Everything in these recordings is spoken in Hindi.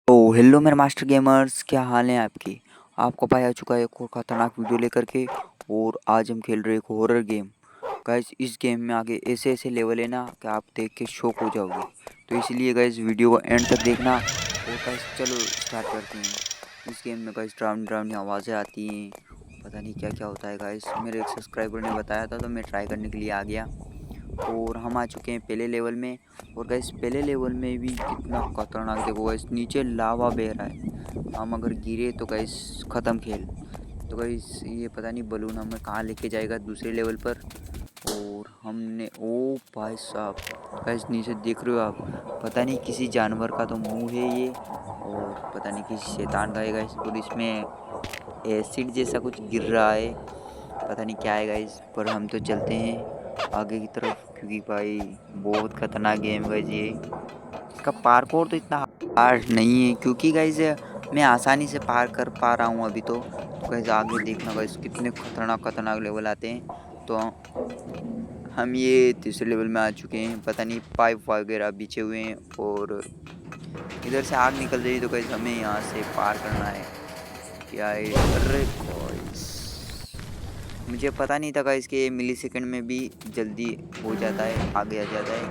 तो हेलो मेरे मास्टर गेमर्स, क्या हाल है आपकी। आपको पाया चुका है एक और खतरनाक वीडियो लेकर के। और आज हम खेल रहे एक हॉरर गेम। गाइस इस गेम में आगे ऐसे ऐसे लेवल है ना कि आप देख के शॉक हो जाओगे। तो इसलिए गाइस वीडियो को एंड तक देखना। और गाइस चलो स्टार्ट करते हैं। इस गेम में गाइस ड्रावनी ड्रावनी आवाज़ें आती हैं, पता नहीं क्या क्या होता है। गाइस मेरे एक सब्सक्राइबर ने बताया था तो मैं ट्राई करने के लिए आ गया। और हम आ चुके हैं पहले लेवल में। और गाइस पहले लेवल में भी कितना खतरनाक, देखो गाइस नीचे लावा बह रहा है। हम अगर गिरे तो गाइस ख़त्म खेल। तो गाइस ये पता नहीं बलून हमें कहाँ लेके जाएगा दूसरे लेवल पर। और हमने ओ भाई साहब, गाइस नीचे देख रहे हो आप, पता नहीं किसी जानवर का तो मुंह है ये। और पता नहीं किसी शैतान का है गाइस। और इसमें एसिड जैसा कुछ गिर रहा है, पता नहीं क्या है गाइस। पर हम तो चलते हैं आगे की तरफ, क्योंकि भाई बहुत खतरनाक गेम है गाइस ये। इसका पार्कोर तो इतना हार्ड नहीं है, क्योंकि गाइस मैं आसानी से पार कर पा रहा हूँ अभी तो गाइस आगे देखना गाइस कितने खतरनाक खतरनाक लेवल आते हैं। तो हम ये तीसरे लेवल में आ चुके हैं। पता नहीं पाइप वगैरह बिछे हुए हैं और इधर से आग निकल रही है। तो गाइस हमें यहाँ से पार करना है। क्या है, अरे गाइस मुझे पता नहीं था गाइस कि मिली सेकंड में भी जल्दी हो जाता है, आगे आ जाता है,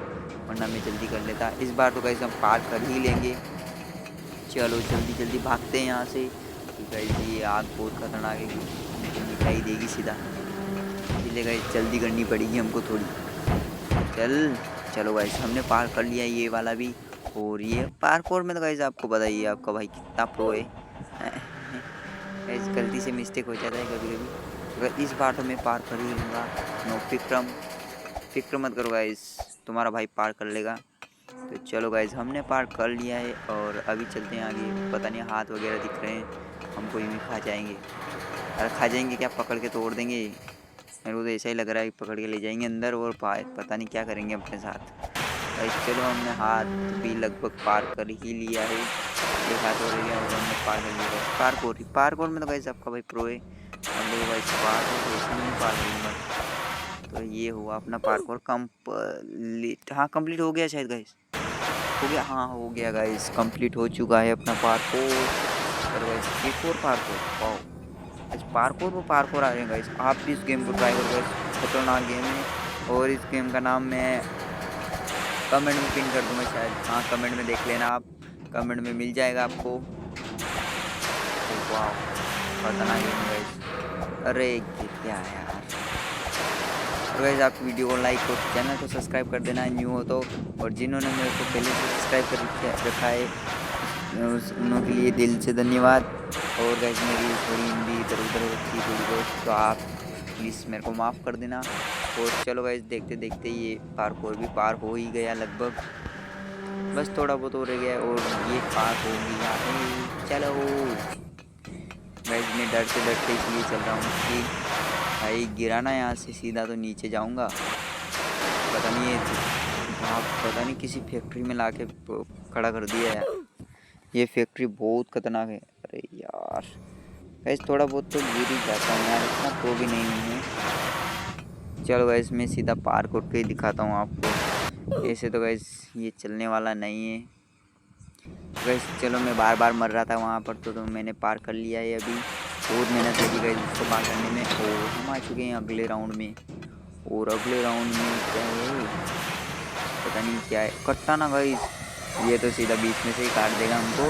वरना मैं जल्दी कर लेता। इस बार तो गाइस हम पार कर ही लेंगे। चलो जल्दी जल्दी भागते हैं यहाँ से, क्योंकि गाइस ये आग बहुत खतरनाक है, हमको मिटा ही देगी सीधा। इसलिए गाइस जल्दी करनी पड़ेगी हमको थोड़ी। चल चलो गाइस हमने पार कर लिया ये वाला भी। और ये पार्कोर में तो गाइस आपको बताइए आपका भाई कितना प्रो है। गाइस गलती से मिस्टेक हो जाता है कभी कभी। तो गाइस इस बार तो मैं पार कर ही लूँगा। नो फिक्र मत करो गाइस, तुम्हारा भाई पार कर लेगा। तो चलो गाइस हमने पार कर लिया है और अभी चलते हैं आगे। पता नहीं हाथ वगैरह दिख रहे हैं, हमको यूँ ही खा जाएंगे। अरे खा जाएंगे क्या, पकड़ के तोड़ देंगे। मेरे को तो ऐसा ही लग रहा है, पकड़ के ले जाएंगे अंदर और पता नहीं क्या करेंगे अपने साथ। गाइस चलो हमने हाथ भी लगभग पार कर ही लिया है। एक हाथ हो रही है और हमने पार कर लिया गाइस। पार्कोर में तो गाइस आपका भाई प्रो है। अब देखो गाइस पार्कोर तो ऐसे नहीं पार करूँगा। तो ये हुआ अपना पार्कोर कंप्लीट। हाँ कंप्लीट हो गया शायद गाइस, हो गया, हाँ हो गया गाइस, कंप्लीट हो चुका है अपना पार्कोर। और गाइस एक और पार्कोर, वाओ गाइस पार्कोर वो पार्कोर आ रहे हैं गाइस। आप भी इस गेम को ट्राई करो गाइस, खतरनाक गेम है। और इस गेम का नाम मैं कमेंट में पिन कर दूंगा शायद, हाँ कमेंट में देख लेना आप, कमेंट में मिल जाएगा आपको। वाह खतरनाक गेम है गाइस। अरे ये क्या है यार। और गाइस आप वीडियो को लाइक और चैनल को सब्सक्राइब कर देना न्यू हो तो। और जिन्होंने मेरे को पहले से सब्सक्राइब कर रखा है उन के लिए दिल से धन्यवाद। और गाइस मेरी थोड़ी हिंदी इधर उधर होती है थोड़ी बहुत, तो आप प्लीज़ मेरे को माफ़ कर देना। और चलो गाइस देखते देखते ये पार्कोर भी पार हो ही गया लगभग, बस थोड़ा बहुत हो रह गया है और ये पार हो गया है। चलो गाइस मैं डरते इसलिए चल रहा हूँ कि भाई गिरा ना यहाँ से सीधा तो नीचे जाऊँगा। पता नहीं ये भाग, पता नहीं किसी फैक्ट्री में लाके खड़ा कर दिया है। ये फैक्ट्री बहुत खतरनाक है। अरे यार गाइस थोड़ा बहुत तो गिर ही जाता हूँ यार, इतना प्रो भी नहीं हूँ मैं। चलो गाइस मैं सीधा पार करके ही दिखाता हूँ आपको। ऐसे तो गाइस ये चलने वाला नहीं है। गाइस चलो मैं बार बार मर रहा था वहाँ पर, तो मैंने पार कर लिया है अभी। बहुत मेहनत लगी गाइस इसको पार करने में। और हम आ चुके हैं अगले राउंड में। और अगले राउंड में क्या है, पता नहीं क्या है, कट्टा ना गाइस, ये तो सीधा बीच में से ही काट देगा हमको।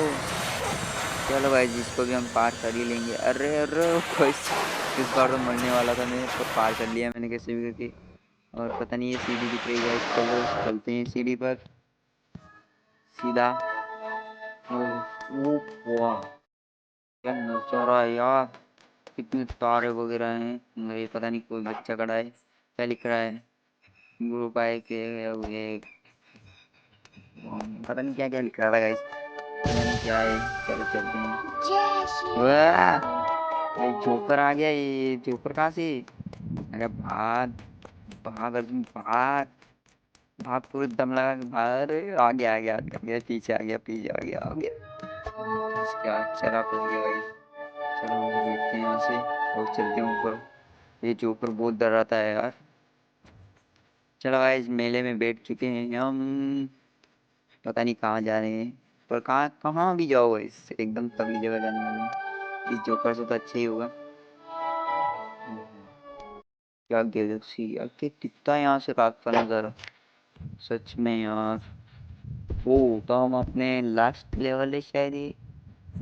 चलो गाइस इसको भी हम पार कर ही लेंगे। अरे अरे गाइस इस बार तो मरने वाला था मैं, पर पार कर लिया मैंने कैसे भी करके। और पता नहीं ये सीढ़ी दिख रही है गाइस, चलो चलते हैं सीढ़ी पर सीधा। ओ वाह क्या नजारा है यार, कितने तारे वगैरह हैं। ये पता नहीं कोई बच्चा खड़ा है, क्या लिख रहा है, ग्रुप आए के ये पता नहीं क्या क्या लिख रहा था गाइस, पता नहीं क्या है। चलो चलते हैं। वाह ये जोकर आ गया, ये जोकर कहाँ से। अरे भाग भाग अर्जुन भाग, भाग पूरे दम लगा के भाग। अरे आ गया पीछे आ गया पीछे आ गया आ गया। क्या चला हो गया भाई। चलो हम देखते हैं यहाँ से और चलते हैं ऊपर। ये जोकर बहुत डराता है यार। चलो भाई इस मेले में बैठ चुके हैं हम, पता नहीं कहाँ जा रहे हैं। पर कहाँ कहाँ भी जाओ गाइस, एकदम तगड़ी जगह जाने वाली। इस जोकर से तो अच्छा ही होगा। क्या गैलेक्सी यार, कि कितना यहाँ से रात का नज़ारा, सच में यार। वो तो हम अपने लास्ट लेवल है शायद ये,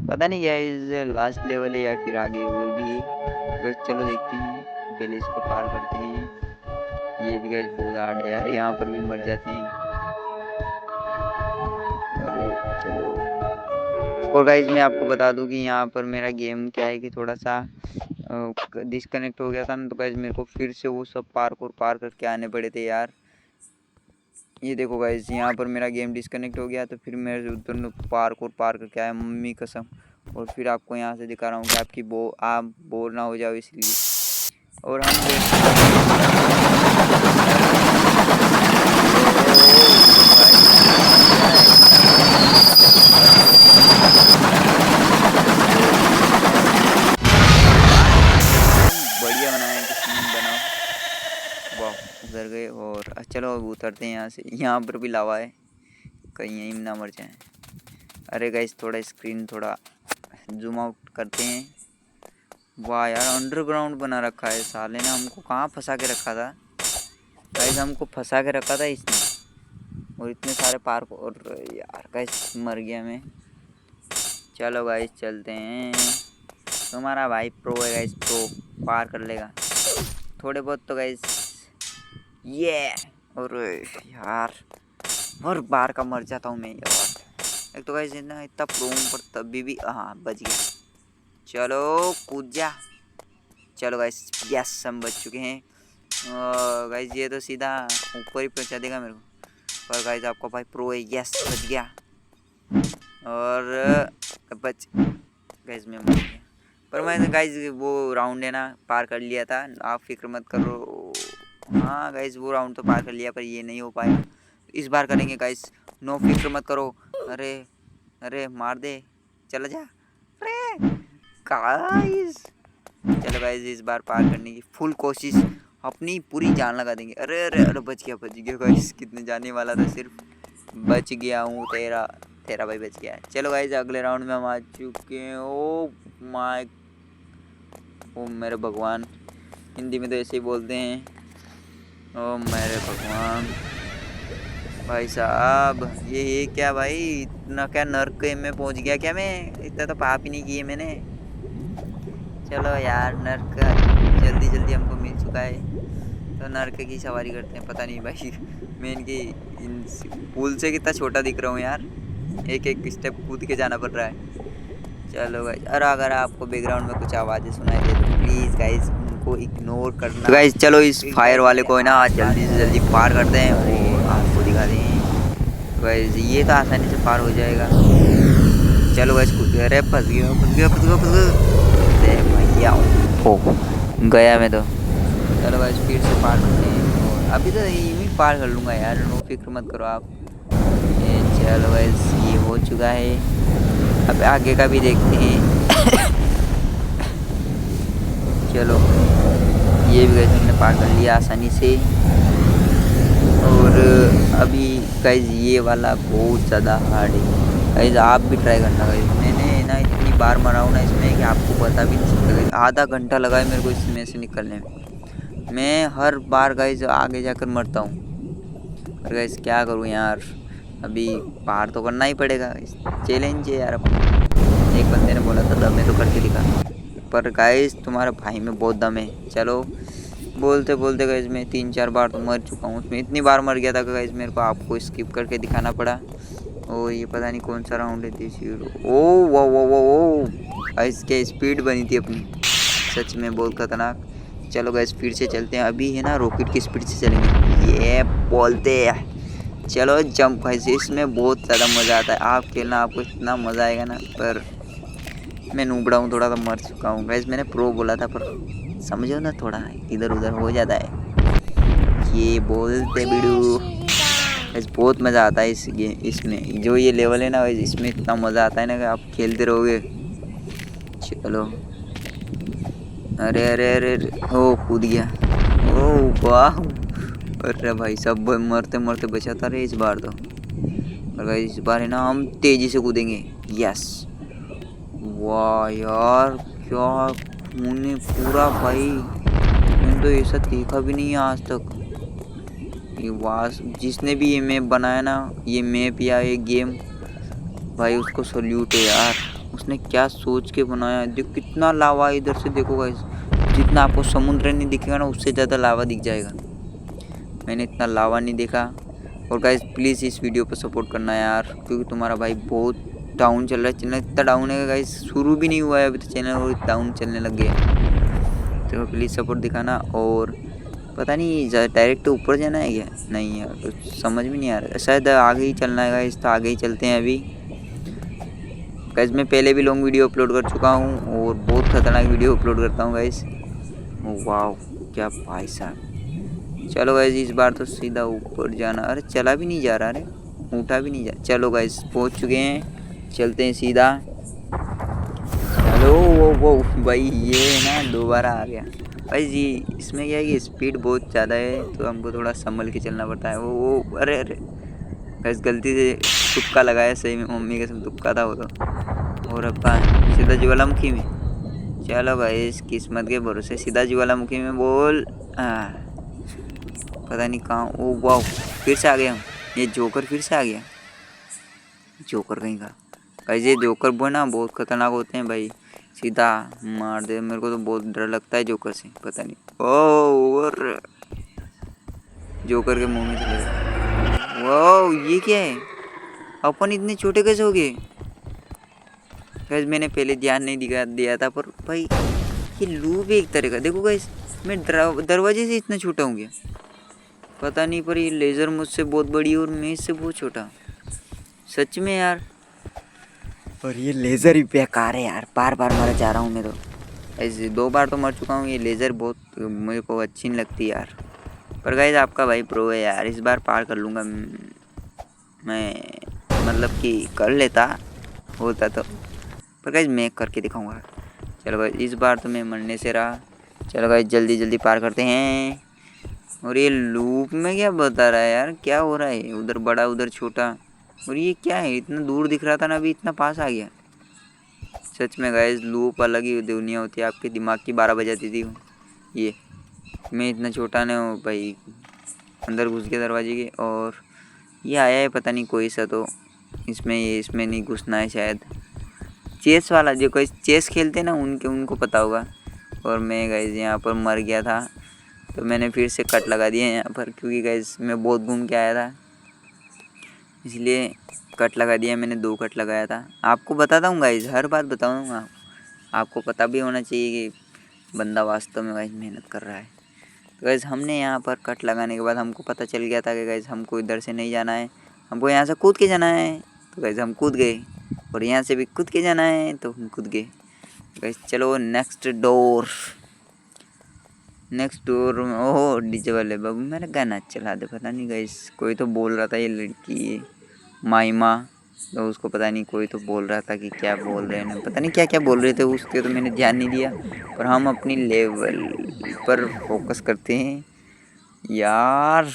पता नहीं क्या इस लास्ट लेवल है या फिर आगे वो भी है। बस चलो देखते हैं, पहले इसको पार करते हैं। ये भी गैस बहुत हार्ड है यार, यहाँ पर भी मर जाते हैं। अरे चलो। और गाइज मैं आपको बता दूं कि यहाँ पर मेरा गेम क्या है कि थोड़ा सा डिस्कनेक्ट हो गया था ना, तो गाइज मेरे को फिर से वो सब पार करके आने पड़े थे यार। ये देखो गाइज, यहाँ पर मेरा गेम डिस्कनेक्ट हो गया, तो फिर मैं उधर पार करके आया, मम्मी कसम। और फिर आपको यहाँ से दिखा रहा हूँ कि आप बोर ना हो जाओ इसलिए। और हम बढ़िया बनाए हैं, सीन बनाओ। वाह उधर गए। और चलो अब उतरते हैं यहाँ से। यहाँ पर भी लावा है, कहीं यहीं ना मर जाए। अरे गाइस थोड़ा स्क्रीन थोड़ा जूम आउट करते हैं। वाह यार अंडरग्राउंड बना रखा है साले ने, हमको कहाँ फंसा के रखा था गाइस, हमको फंसा के रखा था इसने। और इतने सारे पार्क, और यार गाइस मर गया मैं। चलो गाइस चलते हैं, तुम्हारा भाई प्रो है गाइस, प्रो पार कर लेगा थोड़े बहुत तो गाइस। ये और यार हर बार का मर जाता हूँ मैं यार। एक तो गाइस इतना इतना प्रो पर तभी भी हाँ बच गया। चलो कूद जा। चलो गाइस यस हम बच चुके हैं। गाइस ये तो सीधा ऊपर ही पहुंचा देगा मेरे को, पर गाइस आपका भाई प्रो है। यस बच गया। और बच गाइस मैं मर गया, पर मैंने गाइस वो राउंड है ना पार कर लिया था, आप फिक्र मत करो। हाँ गाइस वो राउंड तो पार कर लिया, पर ये नहीं हो पाया। इस बार करेंगे गाइस, नो फिक्र मत करो। अरे अरे मार दे, चला जा। अरे गाइस चलो गाइस इस बार पार करने की फुल कोशिश, अपनी पूरी जान लगा देंगे। अरे अरे अरे बच गया गाइस, कितने जाने वाला था, सिर्फ बच गया हूँ। तेरा तेरा भाई बच गया। चलो गाइस अगले राउंड में हम आ चुके हैं। ओ माय, ओ मेरे भगवान, हिंदी में तो ऐसे ही बोलते हैं। ओ मेरे भगवान भाई साहब, ये क्या भाई, इतना क्या नर्क में पहुंच गया क्या मैं? इतना तो पाप ही नहीं किए मैंने। चलो यार नर्क जल्दी जल्दी हमको मिल चुका है, तो नर्क की सवारी करते हैं। पता नहीं भाई मैं इनकी इन पुल से कितना छोटा दिख रहा हूँ यार, एक एक स्टेप कूद के जाना पड़ रहा है। चलो गाइस, और अगर आपको बैकग्राउंड में कुछ आवाज़ें सुनाई दे तो प्लीज़ गाइस उनको इग्नोर करना। तो गाइस चलो इस फायर वाले को है ना जल्दी से जल्दी पार करते हैं और आपको दिखा दें। तो गाइस ये तो आसानी से पार हो जाएगा। चलो गाइस कूद गया। अरे फंस गया भैया। ओ गया मैं तो। चलो गाइस फिर से पार करते हैं, और अभी तो यूँ ही पार कर लूँगा यार, नो फिक्र मत करो आप। चलो गाइस ये हो चुका है, अब आगे का भी देखते हैं। चलो ये भी गाइस हमने पार कर लिया आसानी से। और अभी गाइस ये वाला बहुत ज़्यादा हार्ड है गाइस, आप भी ट्राई करना गाइस। मैंने ना इतनी बार मरा हूँ ना इसमें कि आपको पता भी नहीं चलता गाइस। आधा घंटा लगा है मेरे को इसमें से निकलने में, मैं हर बार गाइस आगे जाकर मरता हूँ। पर गाइस क्या करूँ यार, अभी पार तो करना ही पड़ेगा, चैलेंज है यार अपना। एक बंदे ने बोला था दम है तो करके दिखा, पर गाइस तुम्हारे भाई में बहुत दम है। चलो बोलते बोलते गाइस मैं 3-4 बार तो मर चुका हूँ उसमें, इतनी बार मर गया था कि गाइस मेरे को आपको स्किप करके दिखाना पड़ा। ओ ये पता नहीं कौन सा राउंड है, 30। ओ वो वो गाइस क्या स्पीड बनी थी अपनी, सच में बहुत खतरनाक। चलो गाइस फिर से चलते हैं, अभी है ना रॉकेट की स्पीड से चलेंगे। ये बोलते हैं चलो जंप गाइस, इसमें बहुत ज़्यादा मज़ा आता है। आप खेलना, आपको इतना मज़ा आएगा ना। पर मैं नूबड़ा हूँ थोड़ा, तो मर चुका हूँ गाइस। मैंने प्रो बोला था पर समझो ना थोड़ा इधर उधर हो जाता है। ये बोलते बिडू गाइस, बहुत मज़ा आता है इसमें जो ये लेवल है ना गाइस, इसमें इतना मज़ा आता है ना कि आप खेलते रहोगे। चलो अरे अरे अरे ओ कूद गया। ओ वाह, अरे भाई सब मरते मरते बचा था रे इस बार तो और गाइस इस बार है ना हम तेजी से कूदेंगे। यस, वाह यार क्या खून है पूरा भाई, मैंने तो ऐसा देखा भी नहीं है आज तक। ये वास जिसने भी ये मैप बनाया ना, ये मैप या ये गेम, भाई उसको सल्यूट है यार। उसने क्या सोच के बनाया। देखो कितना लावा है इधर से, देखो गाइस, जितना आपको समुद्र नहीं दिखेगा ना उससे ज़्यादा लावा दिख जाएगा। मैंने इतना लावा नहीं देखा। और गाइस प्लीज़ इस वीडियो पर सपोर्ट करना यार, क्योंकि तुम्हारा भाई बहुत डाउन चल रहा है। चैनल इतना डाउन है गाइस, शुरू भी नहीं हुआ है अभी तो चैनल और डाउन चलने लग गया। तो प्लीज़ सपोर्ट दिखाना। और पता नहीं डायरेक्ट ऊपर जाना है क्या, नहीं यार कुछ समझ में नहीं आ रहा, शायद आगे ही चलना है गाइस, तो आगे ही चलते हैं अभी। गाइस मैं पहले भी लॉन्ग वीडियो अपलोड कर चुका हूँ और बहुत खतरनाक वीडियो अपलोड करता हूँ गाइस। वाह क्या भाई साहब। चलो गाइस इस बार तो सीधा ऊपर जाना। अरे चला भी नहीं जा रहा, अरे उठा भी नहीं जा। चलो गाइस पहुँच चुके हैं, चलते हैं सीधा। चलो वो भाई ये ना दोबारा आ गया भाई जी। इसमें क्या है कि स्पीड बहुत ज़्यादा है तो हमको थोड़ा संभल के चलना पड़ता है। वो अरे अरे गाइस गलती से तुक्का लगाया, सही में मम्मी का सब तुक्का था वो तो। और अपा सीधा ज्वालामुखी में। चलो गाइस किस्मत के भरोसे सीधा ज्वालामुखी में बोल। पता नहीं कहाँ। ओ वाह फिर से आ गया हम। ये जोकर फिर से आ गया, जोकर कहीं का। गाइस ये जोकर वो ना बहुत खतरनाक होते हैं भाई, सीधा मार दे। मेरे को तो बहुत डर लगता है जोकर से, पता नहीं। ओ और जोकर के मुंह में चले गए। वाह ये क्या है, अपन इतने छोटे कैसे हो गए। गाइस मैंने पहले ध्यान नहीं दिया था, पर भाई ये लूप है एक तरह का। देखो गाइस मैं दरवाजे से इतना छोटा हूँ क्या, पता नहीं। पर ये लेज़र मुझसे बहुत बड़ी और मैं इससे बहुत छोटा, सच में यार। और ये लेज़र ही बेकार है यार, बार बार मर जा रहा हूँ मैं तो। ऐसे 2 बार तो मर चुका हूँ। ये लेज़र बहुत मेरे को अच्छी नहीं लगती यार। पर गाइस आपका भाई प्रो है यार, इस बार पार कर लूँगा मैं, मतलब कि कर लेता होता तो। पर गाइस मैं करके दिखाऊंगा। चलो गाइस इस बार तो मैं मरने से रहा। चलो गाइस जल्दी जल्दी पार करते हैं। और ये लूप में क्या बता रहा है यार, क्या हो रहा है, उधर बड़ा उधर छोटा। और ये क्या है, इतना दूर दिख रहा था ना अभी इतना पास आ गया। सच में गाइस लूप अलग ही दुनिया होती है, आपके दिमाग की 12 बजाती थी ये। मैं इतना छोटा नहीं हूँ भाई, अंदर घुस गया दरवाजे के। और ये आया है पता नहीं कोई सा, तो इसमें नहीं घुसना है शायद। चेस वाला, जो कोई चेस खेलते हैं ना उनको पता होगा। और मैं गाइस यहाँ पर मर गया था, तो मैंने फिर से कट लगा दिया यहाँ पर, क्योंकि गाइस मैं बहुत घूम के आया था इसलिए कट लगा दिया मैंने। 2 कट लगाया था। आपको बताता हूँ गाइस, हर बात बताऊँगा। आपको पता भी होना चाहिए कि बंदा वास्तव में गाइस मेहनत कर रहा है। तो गाइस हमने यहाँ पर कट लगाने के बाद हमको पता चल गया था कि गाइस हमको इधर से नहीं जाना है, हमको यहाँ से कूद के जाना है। तो गाइस हम कूद गए, और यहाँ से भी कूद के जाना है तो हम कूद गए। गाइस चलो नेक्स्ट डोर में। ओह डीजे वाले बाबू मेरा गाना चला दे। पता नहीं गाइस कोई तो बोल रहा था, ये लड़की माइमा, तो उसको पता नहीं कोई तो बोल रहा था कि क्या बोल रहे हैं, पता नहीं क्या क्या बोल रहे थे उसके, तो मैंने ध्यान नहीं दिया। पर हम अपनी लेवल पर फोकस करते हैं यार।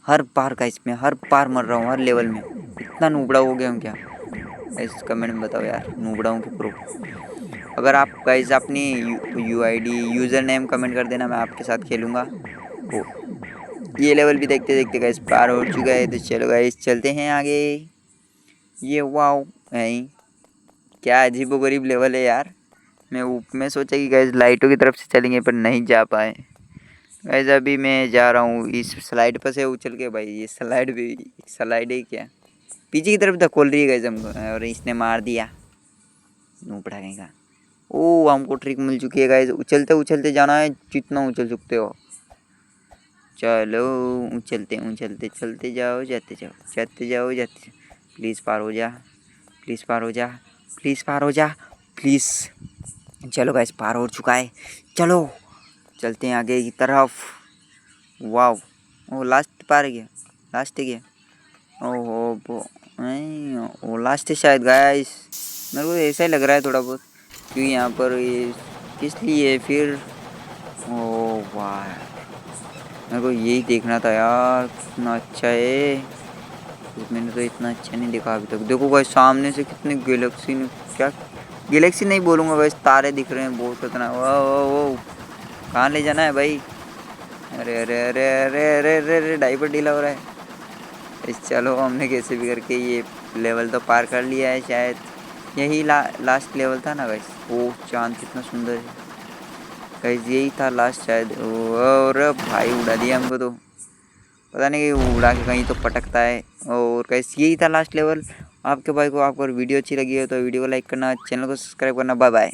हर बार का इसमें हर बार मर रहा हूँ हर लेवल में। इतना नूबड़ा हो गया हूँ क्या इस कमेंट में बताओ यार, नूबड़ा हूँ कि प्रो। अगर आप गाइस अपनी यूआईडी यूज़र नेम कमेंट कर देना, मैं आपके साथ खेलूँगा। ओ ये लेवल भी देखते देखते गाइस पार हो चुका है। तो चलो गाइस चलते हैं आगे। ये वाओ नहीं क्या अजीबोगरीब लेवल है यार। मैं सोचा कि गाइस लाइटों की तरफ से चलेंगे पर नहीं जा पाए। गाइस अभी मैं जा रहा हूँ इस स्लाइड पर से उछल के। भाई ये स्लाइड है क्या, पीछे की तरफ धकोल रही है गाइस हमको, और इसने मार दिया नूबड़ा कहीं का। ओ हमको ट्रिक मिल चुकी है गाइस, उछलते उछलते जाना है जितना उछल सकते हो। चलो उछलते उछलते चलते जाओ, जाते जाओ। प्लीज़ पार हो जा, प्लीज़ पार हो जा, प्लीज़ पार हो जा, प्लीज़। चलो गाइस पार हो चुका है। चलो चलते हैं आगे की तरफ। वाओ ओ लास्ट पार गया, लास्ट गया। ओहो वो लास्ट है शायद गाइस, मेरे को ऐसा ही लग रहा है थोड़ा बहुत, क्योंकि यहाँ पर ये किस लिए फिर। ओ वाह मेरे को यही देखना था यार, कितना अच्छा है। मैंने तो इतना अच्छा नहीं देखा अभी तक। देखो भाई सामने से कितने गैलेक्सी क्या गैलेक्सी नहीं बोलूँगा भाई, तारे दिख रहे हैं बहुत खतरनाक। वो कहाँ ले जाना है भाई? अरे अरे अरे अरे अरे अरे अरे डाइपर ढीला हो रहा है। चलो हमने कैसे भी करके ये लेवल तो पार कर लिया है शायद। यही लास्ट लेवल था ना गाइस। ओ चांद कितना सुंदर है गाइस, यही था लास्ट शायद। और भाई उड़ा दिया हमको तो, पता नहीं उड़ा के कहीं तो पटकता है। और गाइस यही था लास्ट लेवल। आपके भाई को आपको वीडियो अच्छी लगी है तो वीडियो को लाइक करना, चैनल को सब्सक्राइब करना। Bye bye.